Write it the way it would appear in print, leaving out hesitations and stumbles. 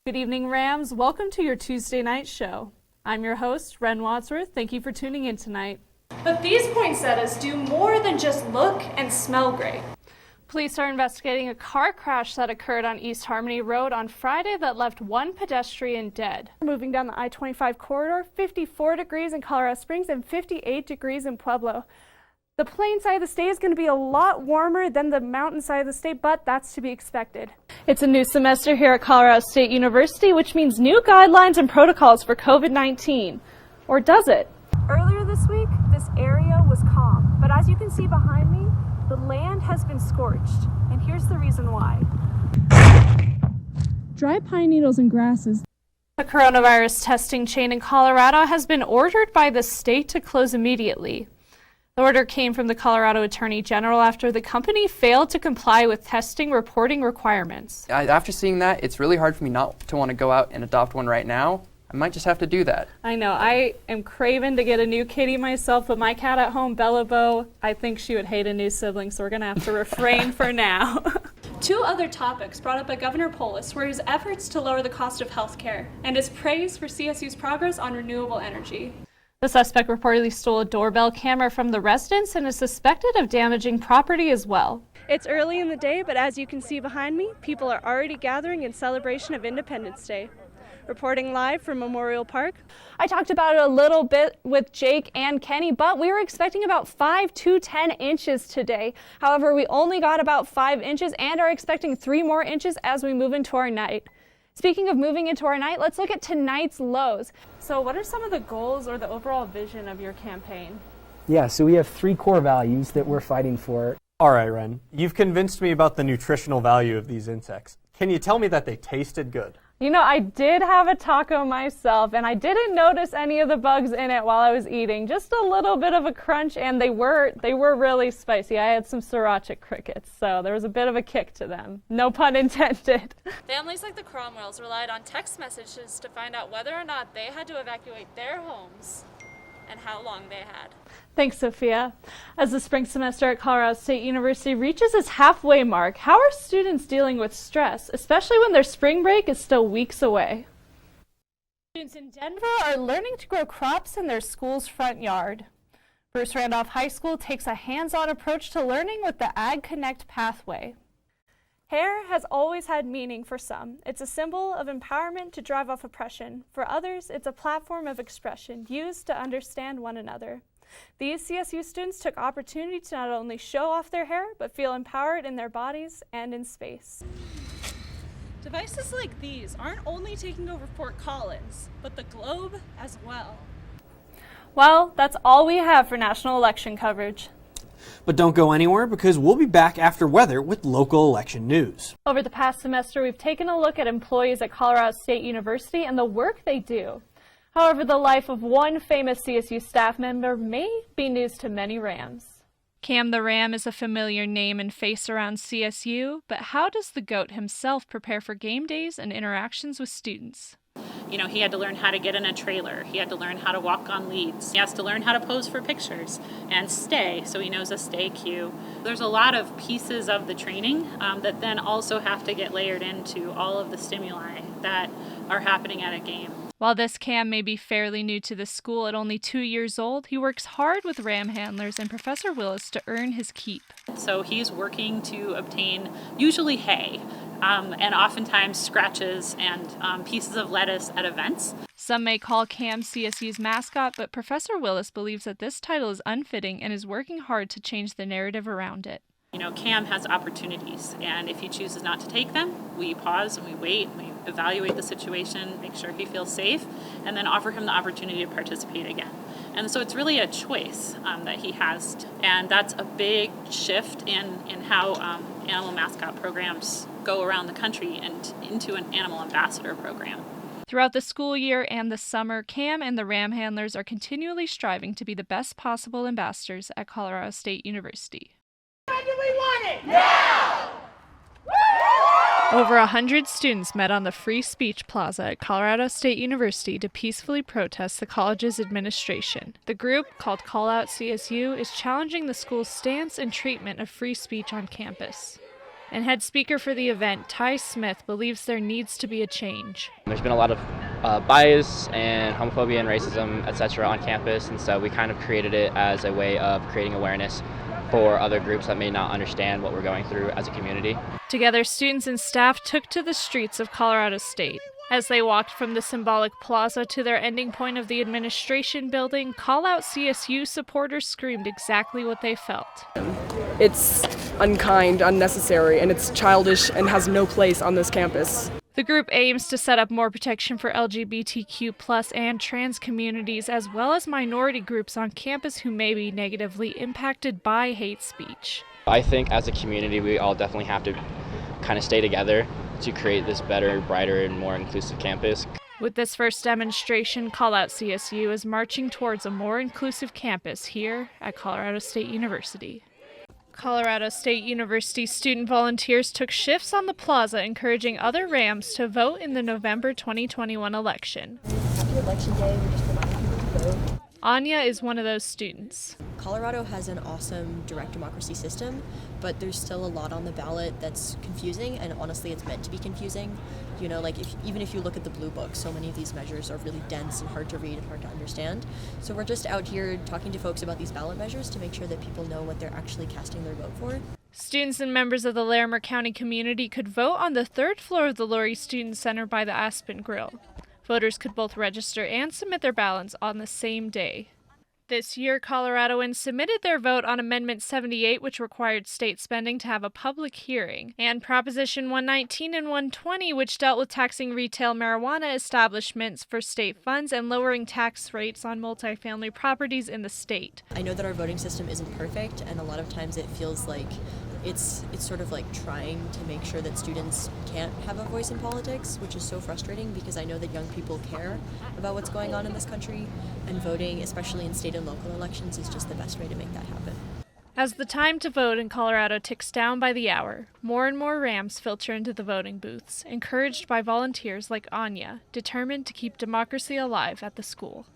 Good evening, Rams. Welcome to your Tuesday night show. I'm your host, Ren Wadsworth. Thank you for tuning in tonight. But these poinsettias do more than just look and smell great. Police are investigating a car crash that occurred on East Harmony Road on Friday that left one pedestrian dead. Moving down the I-25 corridor, 54 degrees in Colorado Springs and 58 degrees in Pueblo. The plain side of the state is going to be a lot warmer than the mountain side of the state, but that's to be expected. It's a new semester here at Colorado State University, which means new guidelines and protocols for COVID-19. Or does it? Earlier this week, this area was calm, but as you can see behind me, the land has been scorched, and here's the reason why. Dry pine needles and grasses. The coronavirus testing chain in Colorado has been ordered by the state to close immediately. The order came from the Colorado Attorney General after the company failed to comply with testing reporting requirements. After seeing that, it's really hard for me not to want to go out and adopt one right now. I might just have to do that. I know. I am craving to get a new kitty myself, but my cat at home, Bella Bo, I think she would hate a new sibling, so we're going to have to refrain for now. Two other topics brought up by Governor Polis were his efforts to lower the cost of health care and his praise for CSU's progress on renewable energy. The suspect reportedly stole a doorbell camera from the residence and is suspected of damaging property as well. It's early in the day, but as you can see behind me, people are already gathering in celebration of Independence Day. Reporting live from Memorial Park. I talked about it a little bit with Jake and Kenny, but we were expecting about 5 to 10 inches today. However, we only got about 5 inches and are expecting 3 more inches as we move into our night. Speaking of moving into our night, let's look at tonight's lows. So what are some of the goals or the overall vision of your campaign? Yeah, so we have 3 core values that we're fighting for. All right, Ren, you've convinced me about the nutritional value of these insects. Can you tell me that they tasted good? You know, I did have a taco myself, and I didn't notice any of the bugs in it while I was eating. Just a little bit of a crunch, and they were really spicy. I had some sriracha crickets, so there was a bit of a kick to them. No pun intended. Families like the Cromwells relied on text messages to find out whether or not they had to evacuate their homes and how long they had. Thanks, Sophia. As the spring semester at Colorado State University reaches its halfway mark, how are students dealing with stress, especially when their spring break is still weeks away? Students in Denver are learning to grow crops in their school's front yard. Bruce Randolph High School takes a hands-on approach to learning with the Ag Connect pathway. Hair has always had meaning for some. It's a symbol of empowerment to drive off oppression. For others, it's a platform of expression used to understand one another. These CSU students took opportunity to not only show off their hair, but feel empowered in their bodies and in space. Devices like these aren't only taking over Fort Collins, but the globe as well. Well, that's all we have for national election coverage. But don't go anywhere because we'll be back after weather with local election news. Over the past semester, we've taken a look at employees at Colorado State University and the work they do. However, the life of one famous CSU staff member may be news to many Rams. Cam the Ram is a familiar name and face around CSU, but how does the GOAT himself prepare for game days and interactions with students? You know, he had to learn how to get in a trailer. He had to learn how to walk on leads. He has to learn how to pose for pictures and stay, so he knows a stay cue. There's a lot of pieces of the training that then also have to get layered into all of the stimuli that are happening at a game. While this Cam may be fairly new to the school at only 2 years old, he works hard with Ram handlers and Professor Willis to earn his keep. So he's working to obtain usually hay and oftentimes scratches and pieces of lettuce at events. Some may call Cam CSU's mascot, but Professor Willis believes that this title is unfitting and is working hard to change the narrative around it. You know, Cam has opportunities, and if he chooses not to take them, we pause and we wait, and we evaluate the situation, make sure he feels safe, and then offer him the opportunity to participate again. And so it's really a choice that he has, and that's a big shift in how animal mascot programs go around the country and into an animal ambassador program. Throughout the school year and the summer, Cam and the Ram handlers are continually striving to be the best possible ambassadors at Colorado State University. When do we want it? Now! Over 100 students met on the Free Speech Plaza at Colorado State University to peacefully protest the college's administration. The group, called Call Out CSU, is challenging the school's stance and treatment of free speech on campus. And head speaker for the event, Ty Smith, believes there needs to be a change. There's been a lot of bias and homophobia and racism, etc. on campus, and so we kind of created it as a way of creating awareness for other groups that may not understand what we're going through as a community. Together, students and staff took to the streets of Colorado State. As they walked from the symbolic plaza to their ending point of the administration building, Call Out CSU supporters screamed exactly what they felt. It's unkind, unnecessary, and it's childish and has no place on this campus. The group aims to set up more protection for LGBTQ+ and trans communities, as well as minority groups on campus who may be negatively impacted by hate speech. I think as a community, we all definitely have to kind of stay together to create this better, brighter, and more inclusive campus. With this first demonstration, Call Out CSU is marching towards a more inclusive campus here at Colorado State University. Colorado State University student volunteers took shifts on the plaza, encouraging other Rams to vote in the November 2021 election. After Election Day, we're just reminding people to vote. Anya is one of those students. Colorado has an awesome direct democracy system, but there's still a lot on the ballot that's confusing, and honestly, it's meant to be confusing. You know, like even if you look at the Blue Book, so many of these measures are really dense and hard to read and hard to understand. So we're just out here talking to folks about these ballot measures to make sure that people know what they're actually casting their vote for. Students and members of the Larimer County community could vote on the third floor of the Laurie Student Center by the Aspen Grill. Voters could both register and submit their ballots on the same day. This year, Coloradoans submitted their vote on Amendment 78, which required state spending to have a public hearing, and Proposition 119 and 120, which dealt with taxing retail marijuana establishments for state funds and lowering tax rates on multifamily properties in the state. I know that our voting system isn't perfect, and a lot of times it feels like it's sort of like trying to make sure that students can't have a voice in politics, which is so frustrating because I know that young people care about what's going on in this country, and voting, especially in state and local elections, is just the best way to make that happen. As the time to vote in Colorado ticks down by the hour, more and more Rams filter into the voting booths, encouraged by volunteers like Anya, determined to keep democracy alive at the school.